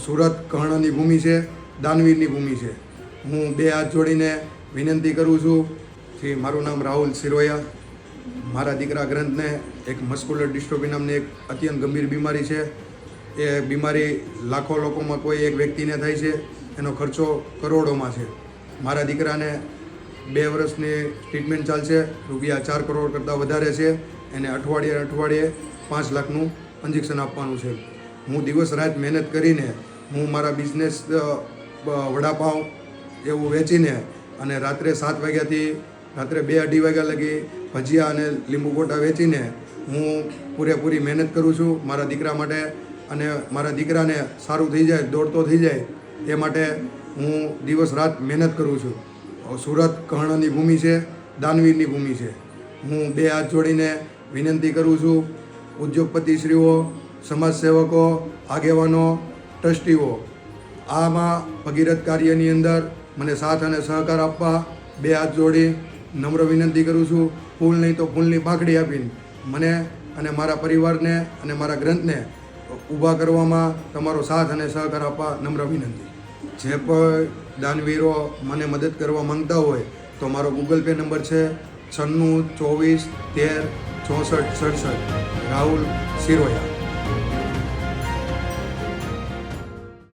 સુરત કર્ણની ભૂમિ છે, દાનવીરની ભૂમિ છે. હું બે હાથ જોડીને વિનંતી કરું છું કે મારું નામ રાહુલ સિરોયા. મારા દીકરા ગ્રંથને એક મસ્ક્યુલર ડિસ્ટ્રોફી નામની એક અત્યંત ગંભીર બીમારી છે. એ બીમારી લાખો લોકોમાં કોઈ એક વ્યક્તિને થાય છે. એનો ખર્ચો કરોડોમાં છે. મારા દીકરાને 2 વર્ષની ટ્રીટમેન્ટ ચાલશે. રૂપિયા 4 કરોડ કરતાં વધારે છે. એને અઠવાડિયે 5 લાખનું ઇન્જેક્શન આપવાનું છે. હું દિવસ રાત મહેનત કરીને હું મારા બિઝનેસ વડાપાઉં એવું વેચીને અને રાત્રે 7 વાગ્યાથી રાત્રે 2-2:30 વાગ્યા લગી ભજીયા અને લીંબુ ગોટા વેચીને હું પૂરેપૂરી મહેનત કરું છું મારા દીકરા માટે. અને મારા દીકરાને સારું થઈ જાય, દોડતો થઈ જાય એ માટે હું દિવસ રાત મહેનત કરું છું. સુરત કર્ણની ભૂમિ છે, દાનવીરની ભૂમિ છે. હું બે હાથ જોડીને વિનંતી કરું છું ઉદ્યોગપતિશ્રીઓ, સમાજસેવકો, આગેવાનો, ટ્રસ્ટીઓ, આમાં ભગીરથ કાર્યની અંદર મને સાથ અને સહકાર આપવા 2 હાથ જોડી નમ્ર વિનંતી કરું છું. ફૂલ નહીં તો ફૂલની પાંખડી આપીને મને અને મારા પરિવારને અને મારા ગ્રંથને ઊભા કરવામાં તમારો સાથ અને સહકાર આપવા નમ્ર વિનંતી. જે પણ દાનવીરો મને મદદ કરવા માંગતા હોય તો મારો ગૂગલ પે નંબર છે 96 24 13 64 67. રાહુલ સિરોયા.